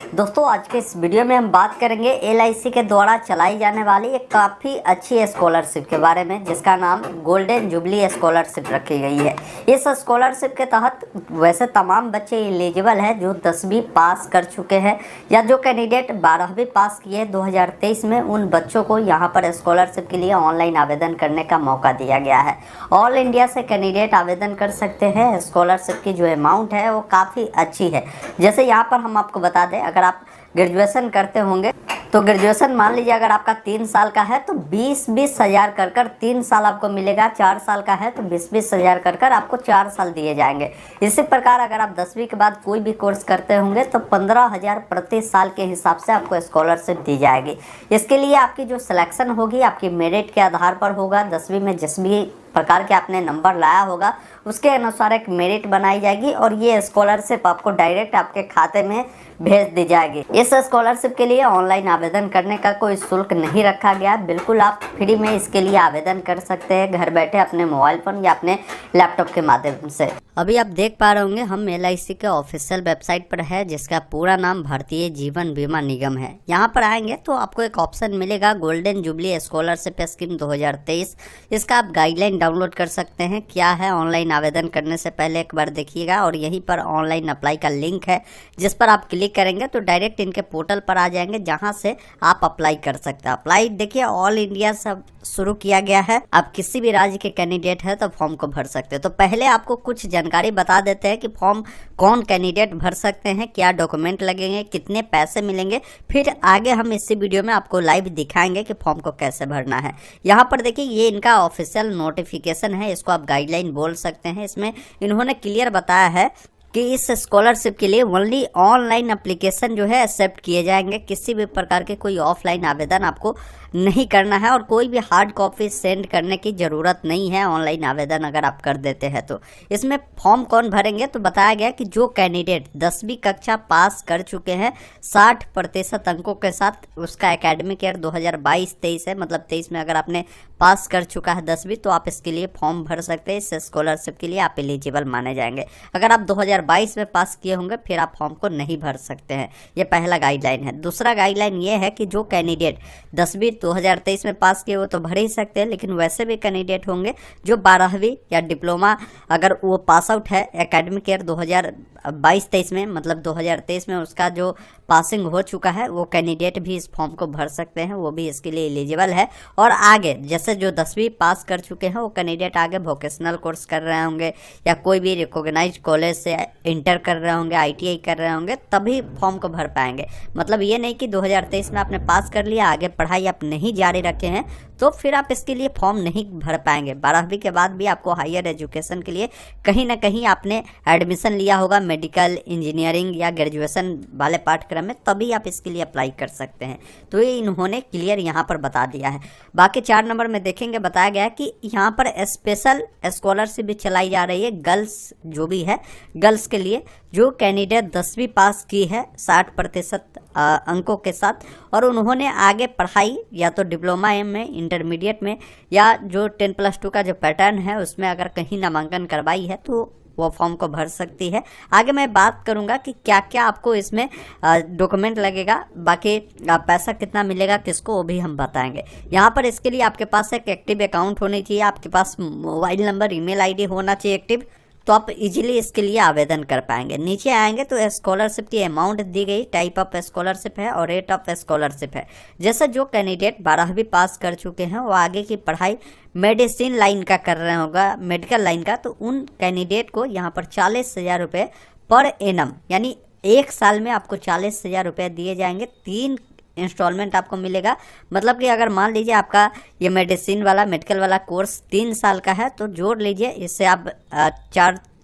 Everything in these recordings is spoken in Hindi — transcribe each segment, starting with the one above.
दोस्तों आज के इस वीडियो में हम बात करेंगे एलआईसी के द्वारा चलाई जाने वाली एक काफ़ी अच्छी स्कॉलरशिप के बारे में, जिसका नाम गोल्डन जुबली स्कॉलरशिप रखी गई है। इस स्कॉलरशिप के तहत वैसे तमाम बच्चे एलिजिबल हैं जो 10वीं पास कर चुके हैं या जो कैंडिडेट 12वीं पास किए 2023 में, उन बच्चों को यहाँ पर स्कॉलरशिप के लिए ऑनलाइन आवेदन करने का मौका दिया गया है। ऑल इंडिया से कैंडिडेट आवेदन कर सकते हैं। स्कॉलरशिप की जो अमाउंट है वो काफ़ी अच्छी है। जैसे यहाँ पर हम आपको बता दें, अगर आप ग्रेजुएशन करते होंगे तो ग्रेजुएशन मान लीजिए अगर आपका 3 साल का है तो 20-20 हज़ार कर 3 साल आपको मिलेगा। 4 साल का है तो 20-20 हज़ार कर आपको 4 साल दिए जाएंगे। इसी प्रकार अगर आप 10वीं के बाद कोई भी कोर्स करते होंगे तो 15,000 प्रति साल के हिसाब से आपको स्कॉलरशिप दी जाएगी। इसके लिए आपकी जो सिलेक्शन होगी आपकी मेरिट के आधार पर होगा। 10वीं में जिस भी प्रकार के आपने नंबर लाया होगा उसके अनुसार एक मेरिट बनाई जाएगी और ये स्कॉलरशिप आपको डायरेक्ट आपके खाते में भेज दी जाएगी। इस स्कॉलरशिप के लिए ऑनलाइन आवेदन करने का कोई शुल्क नहीं रखा गया। बिल्कुल आप फ्री में इसके लिए आवेदन कर सकते हैं, घर बैठे अपने मोबाइल फोन या अपने लैपटॉप के माध्यम से। अभी आप देख पा रहे होंगे हम एलआईसी के ऑफिशियल वेबसाइट पर है, जिसका पूरा नाम भारतीय जीवन बीमा निगम है। यहाँ पर आएंगे तो आपको एक ऑप्शन मिलेगा गोल्डन जुबली स्कॉलरशिप स्कीम 2023। इसका आप गाइडलाइन डाउनलोड कर सकते हैं। क्या है, ऑनलाइन आवेदन करने से पहले एक बार देखिएगा और यहीं पर ऑनलाइन अप्लाई का लिंक है, जिस पर आप क्लिक करेंगे तो डायरेक्ट इनके पोर्टल पर आ जाएंगे, जहां से आप अप्लाई कर सकते हैं। अप्लाई देखिए ऑल इंडिया सब शुरू किया गया है। आप किसी भी राज्य के कैंडिडेट है तो फॉर्म को भर सकते हैं। तो पहले आपको कुछ जानकारी बता देते हैं कि फॉर्म कौन कैंडिडेट भर सकते हैं, क्या डॉक्यूमेंट लगेंगे, कितने पैसे मिलेंगे। फिर आगे हम इसी वीडियो में आपको लाइव दिखाएंगे कि फॉर्म को कैसे भरना है। यहाँ पर देखिए ये इनका ऑफिशियल नोटिफिकेशन है, इसको आप गाइडलाइन बोल सकते हैं। इसमें इन्होंने क्लियर बताया है कि इस स्कॉलरशिप के लिए ओनली ऑनलाइन एप्लीकेशन जो है एक्सेप्ट किए जाएंगे। किसी भी प्रकार के कोई ऑफलाइन आवेदन आपको नहीं करना है और कोई भी हार्ड कॉपी सेंड करने की ज़रूरत नहीं है ऑनलाइन आवेदन अगर आप कर देते हैं तो। इसमें फॉर्म कौन भरेंगे तो बताया गया कि जो कैंडिडेट 10वीं कक्षा पास कर चुके हैं 60% अंकों के साथ, उसका एकेडमिक ईयर 2022-23 है, मतलब 23 में अगर आपने पास कर चुका है 10वीं तो आप इसके लिए फॉर्म भर सकते हैं। इस स्कॉलरशिप के लिए आप एलिजिबल माने जाएंगे। अगर आप 2022 में पास किए होंगे फिर आप फॉर्म को नहीं भर सकते हैं। ये पहला गाइडलाइन है। दूसरा गाइडलाइन ये है कि जो कैंडिडेट 10वीं 2023 में पास किए वो तो भर ही सकते हैं, लेकिन वैसे भी कैंडिडेट होंगे जो 12वीं या डिप्लोमा अगर वो पास आउट है एकेडमिक ईयर 2022-23 में, मतलब 2023 में उसका जो पासिंग हो चुका है, वो कैंडिडेट भी इस फॉर्म को भर सकते हैं, वो भी इसके लिए एलिजिबल है। और आगे जैसे जो 10वीं पास कर चुके हैं वो कैंडिडेट आगे वोकेशनल कोर्स कर रहे होंगे या कोई भी रिकॉग्नाइज्ड कॉलेज से इंटर कर रहे होंगे, आईटीआई कर रहे होंगे, तभी फॉर्म को भर पाएंगे। मतलब ये नहीं कि 2023 में आपने पास कर लिया, आगे पढ़ाई आप नहीं जारी रखे हैं तो फिर आप इसके लिए फॉर्म नहीं भर पाएंगे। 12वीं के बाद भी आपको हायर एजुकेशन के लिए कहीं ना कहीं आपने एडमिशन लिया होगा मेडिकल, इंजीनियरिंग या ग्रेजुएशन वाले पाठ्यक्रम में, तभी आप इसके लिए अप्लाई कर सकते हैं। तो ये इन्होंने क्लियर यहाँ पर बता दिया है। बाकी 4 नंबर में देखेंगे बताया गया है कि यहाँ पर स्पेशल स्कॉलरशिप भी चलाई जा रही है गर्ल्स, जो भी है गर्ल्स के लिए, जो कैंडिडेट 10वीं पास की है 60% अंकों के साथ और उन्होंने आगे पढ़ाई या तो डिप्लोमा में, इंटरमीडिएट में या जो 10+2 का जो पैटर्न है उसमें अगर कहीं नामांकन करवाई है तो वो फॉर्म को भर सकती है। आगे मैं बात करूंगा कि क्या क्या आपको इसमें डॉक्यूमेंट लगेगा, बाकी पैसा कितना मिलेगा किसको, वो भी हम बताएंगे। यहाँ पर इसके लिए आपके पास एक एक्टिव अकाउंट होनी चाहिए, आपके पास मोबाइल नंबर, ईमेल आईडी होना चाहिए एक्टिव, तो आप इजीली इसके लिए आवेदन कर पाएंगे। नीचे आएंगे तो स्कॉलरशिप की अमाउंट दी गई, टाइप ऑफ स्कॉलरशिप है और रेट ऑफ स्कॉलरशिप है। जैसे जो कैंडिडेट 12वीं पास कर चुके हैं वो आगे की पढ़ाई मेडिसिन लाइन का कर रहे होगा, मेडिकल लाइन का, तो उन कैंडिडेट को यहाँ पर 40,000 रुपये पर एनम, यानी 1 साल में आपको 40,000 रुपये दिए जाएंगे। 3 इंस्टॉलमेंट आपको मिलेगा। मतलब कि अगर मान लीजिए आपका ये मेडिसिन वाला, मेडिकल वाला कोर्स 3 साल का है तो जोड़ लीजिए, इससे आप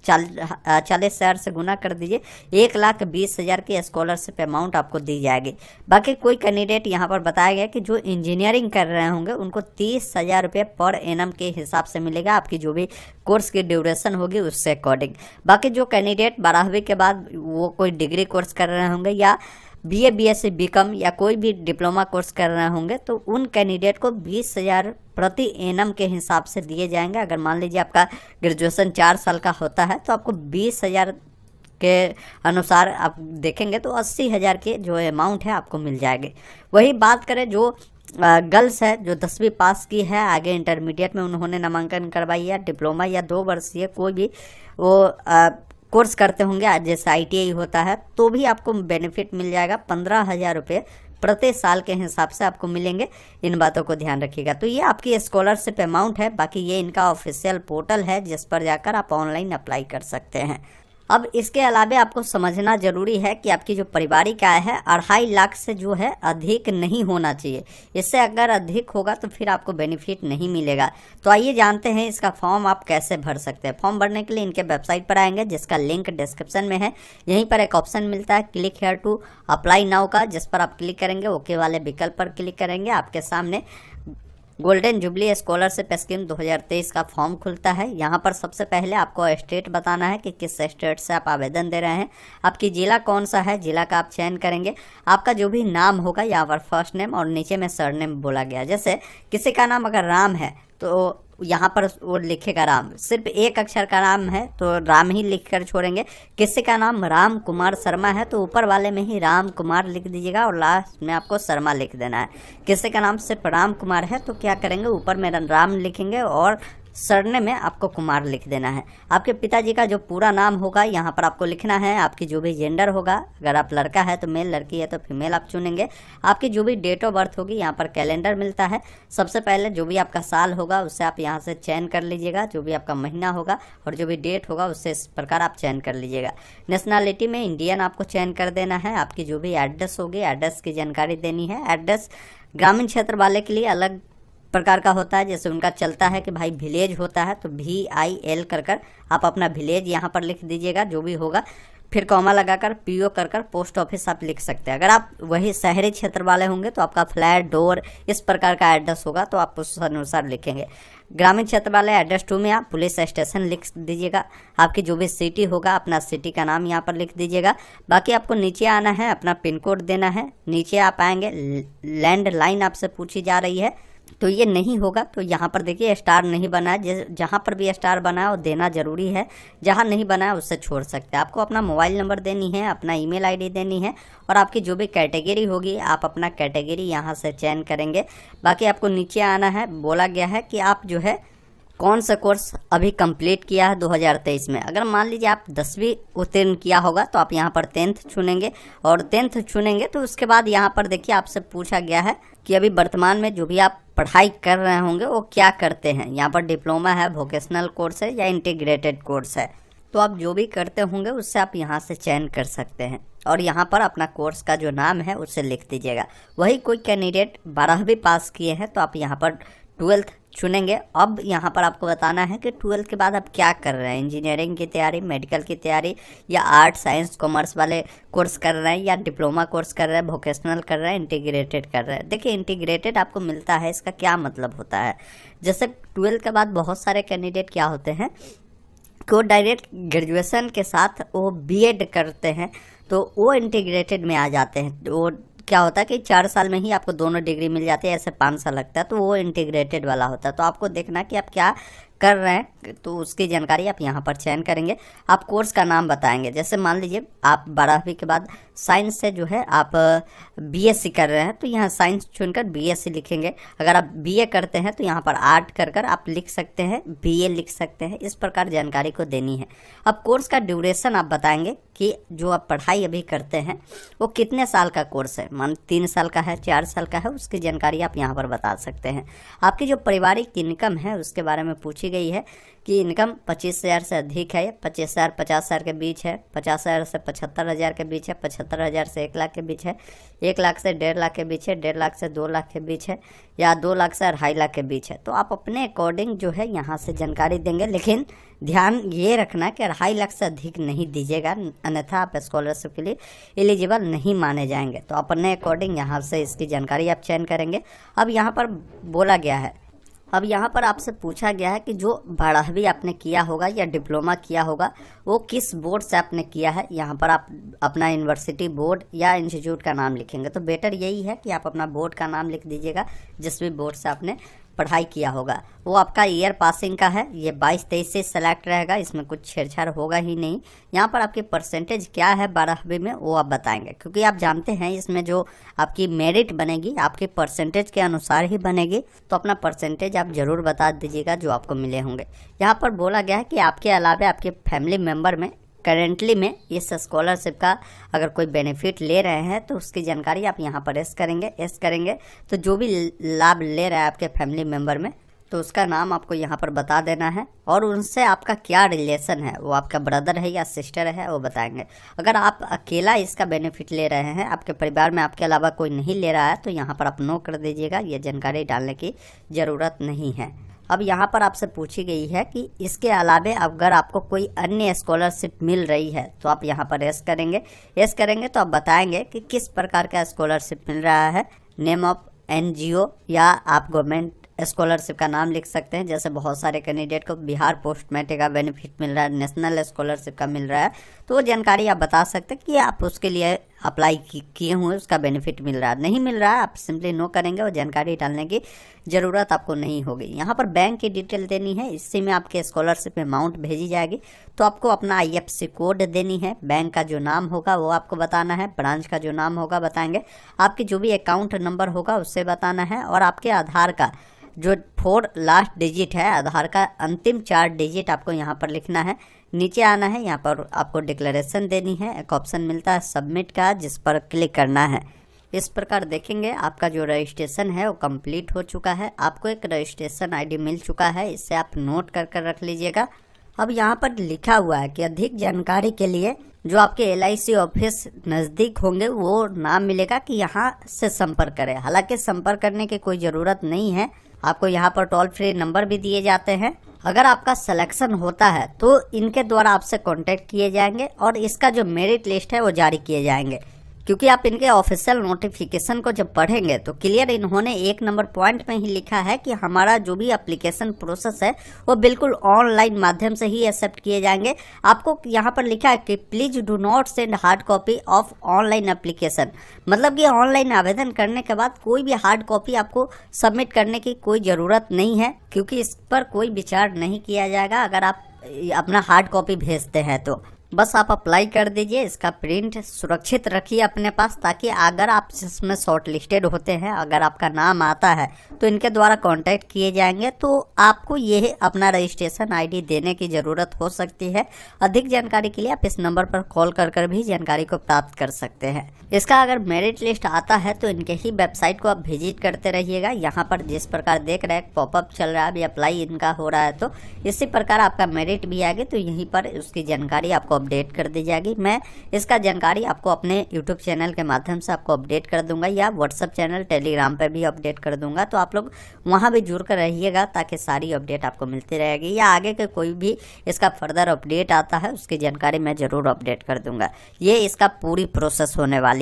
40,000 से गुना कर दीजिए, 1,20,000 की स्कॉलरशिप अमाउंट आपको दी जाएगी। बाकी कोई कैंडिडेट यहाँ पर बताया गया कि जो इंजीनियरिंग कर रहे होंगे उनको 30,000 रुपये पर एनम के हिसाब से मिलेगा, आपकी जो भी कोर्स की ड्यूरेशन होगी उससे अकॉर्डिंग। बाकी जो कैंडिडेट 12वीं के बाद वो कोई डिग्री कोर्स कर रहे होंगे या बीए, बीएससी, बीकॉम या कोई भी डिप्लोमा कोर्स कर रहे होंगे तो उन कैंडिडेट को 20,000 प्रति एनम के हिसाब से दिए जाएंगे। अगर मान लीजिए आपका ग्रेजुएशन 4 साल का होता है तो आपको 20,000 के अनुसार आप देखेंगे तो 80,000 के जो अमाउंट है आपको मिल जाएंगे। वही बात करें जो गर्ल्स है जो 10वीं पास की है, आगे इंटरमीडिएट में उन्होंने नामांकन करवाई है, डिप्लोमा या 2 वर्षीय कोई भी वो कोर्स करते होंगे, जैसे ITI होता है, तो भी आपको बेनिफिट मिल जाएगा। 15,000 रुपये प्रति साल के हिसाब से आपको मिलेंगे। इन बातों को ध्यान रखिएगा। तो ये आपकी स्कॉलरशिप अमाउंट है। बाकी ये इनका ऑफिशियल पोर्टल है जिस पर जाकर आप ऑनलाइन अप्लाई कर सकते हैं। अब इसके अलावा आपको समझना जरूरी है कि आपकी जो पारिवारिक आय है 2.5 लाख से जो है अधिक नहीं होना चाहिए। इससे अगर अधिक होगा तो फिर आपको बेनिफिट नहीं मिलेगा। तो आइए जानते हैं इसका फॉर्म आप कैसे भर सकते हैं। फॉर्म भरने के लिए इनके वेबसाइट पर आएंगे जिसका लिंक डिस्क्रिप्शन में है। यहीं पर एक ऑप्शन मिलता है click here to apply now का, जिस पर आप क्लिक करेंगे, ओके वाले विकल्प पर क्लिक करेंगे, आपके सामने गोल्डन जुबली स्कॉलरशिप स्कीम 2023 का फॉर्म खुलता है। यहाँ पर सबसे पहले आपको स्टेट बताना है कि किस स्टेट से आप आवेदन दे रहे हैं, आपकी ज़िला कौन सा है, जिला का आप चयन करेंगे। आपका जो भी नाम होगा यहाँ पर फर्स्ट नेम और नीचे में सरनेम बोला गया। जैसे किसी का नाम अगर राम है तो यहाँ पर वो लिखेगा राम, सिर्फ एक अक्षर का नाम है तो राम ही लिख कर छोड़ेंगे। किसी का नाम राम कुमार शर्मा है तो ऊपर वाले में ही राम कुमार लिख दीजिएगा और लास्ट में आपको शर्मा लिख देना है। किसी का नाम सिर्फ राम कुमार है तो क्या करेंगे, ऊपर में राम लिखेंगे और सरने में आपको कुमार लिख देना है। आपके पिताजी का जो पूरा नाम होगा यहाँ पर आपको लिखना है। आपकी जो भी जेंडर होगा, अगर आप लड़का है तो मेल, लड़की है तो फीमेल आप चुनेंगे। आपकी जो भी डेट ऑफ बर्थ होगी, यहाँ पर कैलेंडर मिलता है। सबसे पहले जो भी आपका साल होगा उससे आप यहाँ से चयन कर लीजिएगा, जो भी आपका महीना होगा और जो भी डेट होगा उससे इस प्रकार आप चयन कर लीजिएगा। नेशनलिटी में इंडियन आपको चयन कर देना है। आपकी जो भी एड्रेस होगी, एड्रेस की जानकारी देनी है। एड्रेस ग्रामीण क्षेत्र वाले के लिए अलग प्रकार का होता है, जैसे उनका चलता है कि भाई विलेज होता है तो VIL कर आप अपना विलेज यहाँ पर लिख दीजिएगा जो भी होगा, फिर कॉमा लगाकर PO कर पोस्ट ऑफिस आप लिख सकते हैं। अगर आप वही शहरी क्षेत्र वाले होंगे तो आपका फ्लैट, डोर इस प्रकार का एड्रेस होगा तो आप उस अनुसार लिखेंगे। ग्रामीण क्षेत्र वाले एड्रेस 2 में आप पुलिस स्टेशन लिख दीजिएगा। आपकी जो भी सिटी होगा अपना सिटी का नाम यहाँ पर लिख दीजिएगा। बाकी आपको नीचे आना है, अपना पिन कोड देना है। नीचे आप आएंगे, लैंडलाइन आपसे पूछी जा रही है तो ये नहीं होगा। तो यहाँ पर देखिए स्टार नहीं बना है, जहाँ पर भी स्टार बना है वो देना जरूरी है, जहाँ नहीं बना है उससे छोड़ सकते हैं। आपको अपना मोबाइल नंबर देनी है, अपना ईमेल आईडी देनी है और आपकी जो भी कैटेगरी होगी आप अपना कैटेगरी यहाँ से चयन करेंगे। बाकी आपको नीचे आना है। बोला गया है कि आप जो है कौन सा कोर्स अभी कंप्लीट किया है 2023 में। अगर मान लीजिए आप 10वीं उत्तीर्ण किया होगा तो आप यहाँ पर 10th चुनेंगे और 10th चुनेंगे तो उसके बाद यहाँ पर देखिए आपसे पूछा गया है कि अभी वर्तमान में जो भी आप पढ़ाई कर रहे होंगे वो क्या करते हैं। यहाँ पर डिप्लोमा है, वोकेशनल कोर्स है या इंटीग्रेटेड कोर्स है। तो आप जो भी करते होंगे उससे आप यहाँ से चयन कर सकते हैं और यहाँ पर अपना कोर्स का जो नाम है उसे लिख दीजिएगा। वही कोई कैंडिडेट 12वीं पास किए हैं तो आप यहाँ पर 12th चुनेंगे। अब यहाँ पर आपको बताना है कि 12th के बाद आप क्या कर रहे हैं, इंजीनियरिंग की तैयारी, मेडिकल की तैयारी या आर्ट साइंस कॉमर्स वाले कोर्स कर रहे हैं या डिप्लोमा कोर्स कर रहे हैं, वोकेशनल कर रहे हैं, इंटीग्रेटेड कर रहे हैं। देखिए इंटीग्रेटेड आपको मिलता है, इसका क्या मतलब होता है। जैसे 12th के बाद बहुत सारे कैंडिडेट क्या होते हैं कि वो डायरेक्ट ग्रेजुएशन के साथ वो BEd करते हैं तो वो इंटीग्रेटेड में आ जाते हैं। वो क्या होता है कि 4 साल में ही आपको दोनों डिग्री मिल जाती है, ऐसे 5 साल लगता है तो वो इंटीग्रेटेड वाला होता है। तो आपको देखना कि आप क्या कर रहे हैं तो उसकी जानकारी आप यहाँ पर चयन करेंगे। आप कोर्स का नाम बताएंगे। जैसे मान लीजिए आप 12वीं के बाद साइंस से जो है आप BSc कर रहे हैं तो यहाँ साइंस चुनकर BSc लिखेंगे। अगर आप BA करते हैं तो यहाँ पर आर्ट कर आप लिख सकते हैं, BA लिख सकते हैं। इस प्रकार जानकारी को देनी है। अब कोर्स का ड्यूरेशन आप बताएंगे कि जो आप पढ़ाई अभी करते हैं वो कितने साल का कोर्स है, मान 3 साल का है, 4 साल का है, उसकी जानकारी आप यहाँ पर बता सकते हैं। आपकी जो पारिवारिक इनकम है उसके बारे में पूछी गई है कि इनकम 25,000 से अधिक है, 25,000 50,000 के बीच है, 50,000 से 75,000 के बीच है, 75,000 से 1 लाख के बीच है, 1 लाख से 1.5 लाख के बीच है, 1.5 लाख से 2 लाख के बीच है या 2 लाख से 2.5 लाख के बीच है। तो आप अपने अकॉर्डिंग जो है यहाँ से जानकारी देंगे, लेकिन ध्यान ये रखना कि 2.5 लाख से अधिक नहीं दीजिएगा, अन्यथा आप स्कॉलरशिप के लिए एलिजिबल नहीं माने जाएंगे। तो अपने अकॉर्डिंग यहाँ से इसकी जानकारी आप चयन करेंगे। अब यहाँ पर बोला गया है, अब यहाँ पर आपसे पूछा गया है कि जो 12वीं आपने किया होगा या डिप्लोमा किया होगा वो किस बोर्ड से आपने किया है। यहाँ पर आप अपना यूनिवर्सिटी बोर्ड या इंस्टीट्यूट का नाम लिखेंगे। तो बेटर यही है कि आप अपना बोर्ड का नाम लिख दीजिएगा जिस भी बोर्ड से आपने पढ़ाई किया होगा। वो आपका ईयर पासिंग का है, ये 22-23 से सेलेक्ट रहेगा, इसमें कुछ छेड़छाड़ होगा ही नहीं। यहाँ पर आपकी परसेंटेज क्या है 12वीं में वो आप बताएंगे, क्योंकि आप जानते हैं इसमें जो आपकी मेरिट बनेगी आपके परसेंटेज के अनुसार ही बनेगी। तो अपना परसेंटेज आप ज़रूर बता दीजिएगा जो आपको मिले होंगे। यहाँ पर बोला गया है कि आपके अलावा आपके फैमिली मेम्बर में करेंटली में इस स्कॉलरशिप का अगर कोई बेनिफिट ले रहे हैं तो उसकी जानकारी आप यहाँ पर एस करेंगे तो जो भी लाभ ले रहा है आपके फैमिली मेम्बर में तो उसका नाम आपको यहाँ पर बता देना है, और उनसे आपका क्या रिलेशन है, वो आपका ब्रदर है या सिस्टर है वो बताएंगे। अगर आप अकेला इसका बेनिफिट ले रहे हैं, आपके परिवार में आपके अलावा कोई नहीं ले रहा है, तो यहाँ पर आप नो कर दीजिएगा, ये जानकारी डालने की ज़रूरत नहीं है। अब यहाँ पर आपसे पूछी गई है कि इसके अलावा अगर आपको कोई अन्य स्कॉलरशिप मिल रही है तो आप यहाँ पर एस करेंगे तो आप बताएंगे कि किस प्रकार का स्कॉलरशिप मिल रहा है, नेम ऑफ NGO या आप गवर्नमेंट स्कॉलरशिप का नाम लिख सकते हैं। जैसे बहुत सारे कैंडिडेट को बिहार पोस्ट मैट्रिक का बेनिफिट मिल रहा है, नेशनल स्कॉलरशिप का मिल रहा है, तो वो जानकारी आप बता सकते हैं कि आप उसके लिए अप्लाई किए हुए उसका बेनिफिट मिल रहा है। नहीं मिल रहा है आप सिंपली नो करेंगे, वो जानकारी डालने की ज़रूरत आपको नहीं होगी। यहाँ पर बैंक की डिटेल देनी है, इसी में आपके स्कॉलरशिप अमाउंट भेजी जाएगी। तो आपको अपना IFSC कोड देनी है, बैंक का जो नाम होगा वो आपको बताना है, ब्रांच का जो नाम होगा बताएंगे, आपकी जो भी अकाउंट नंबर होगा उससे बताना है, और आपके आधार का जो 4 लास्ट डिजिट है, आधार का अंतिम 4 डिजिट आपको यहाँ पर लिखना है। नीचे आना है, यहाँ पर आपको डिक्लेरेशन देनी है, एक ऑप्शन मिलता है सबमिट का जिस पर क्लिक करना है। इस प्रकार देखेंगे आपका जो रजिस्ट्रेशन है वो कंप्लीट हो चुका है, आपको एक रजिस्ट्रेशन ID मिल चुका है, इससे आप नोट कर रख लीजिएगा। अब यहाँ पर लिखा हुआ है कि अधिक जानकारी के लिए जो आपके LIC ऑफिस नज़दीक होंगे वो नाम मिलेगा कि यहाँ से संपर्क करें। हालांकि संपर्क करने की कोई ज़रूरत नहीं है, आपको यहाँ पर टोल फ्री नंबर भी दिए जाते हैं। अगर आपका सिलेक्शन होता है तो इनके द्वारा आपसे कांटेक्ट किए जाएंगे और इसका जो मेरिट लिस्ट है वो जारी किए जाएंगे। क्योंकि आप इनके ऑफिशियल नोटिफिकेशन को जब पढ़ेंगे तो क्लियर इन्होंने 1 नंबर पॉइंट में ही लिखा है कि हमारा जो भी एप्लीकेशन प्रोसेस है वो बिल्कुल ऑनलाइन माध्यम से ही एक्सेप्ट किए जाएंगे। आपको यहाँ पर लिखा है कि please do not send hard copy of online application, मतलब कि ऑनलाइन आवेदन करने के बाद कोई भी हार्ड कॉपी आपको सबमिट करने की कोई ज़रूरत नहीं है, क्योंकि इस पर कोई विचार नहीं किया जाएगा अगर आप अपना हार्ड कॉपी भेजते हैं तो। बस आप अप्लाई कर दीजिए, इसका प्रिंट सुरक्षित रखिए अपने पास, ताकि अगर आप इसमें शॉर्ट लिस्टेड होते हैं, अगर आपका नाम आता है तो इनके द्वारा कांटेक्ट किए जाएंगे तो आपको ये अपना रजिस्ट्रेशन ID देने की ज़रूरत हो सकती है। अधिक जानकारी के लिए आप इस नंबर पर कॉल कर भी जानकारी को प्राप्त कर सकते हैं। इसका अगर मेरिट लिस्ट आता है तो इनके ही वेबसाइट को आप विजिट करते रहिएगा। यहाँ पर जिस प्रकार देख रहे हैं पॉपअप चल रहा है, अभी अप्लाई इनका हो रहा है, तो इसी प्रकार आपका मेरिट भी आएगी तो यहीं पर उसकी जानकारी आपको अपडेट कर दी जाएगी। मैं इसका जानकारी आपको अपने YouTube चैनल के माध्यम से आपको अपडेट कर दूंगा, या WhatsApp चैनल टेलीग्राम पर भी अपडेट कर दूंगा, तो आप लोग वहां भी जुड़ कर रहिएगा ताकि सारी अपडेट आपको मिलती रहेगी। या आगे के कोई भी इसका फर्दर अपडेट आता है उसकी जानकारी मैं ज़रूर अपडेट कर दूंगा। ये इसका पूरी प्रोसेस होने वाली है।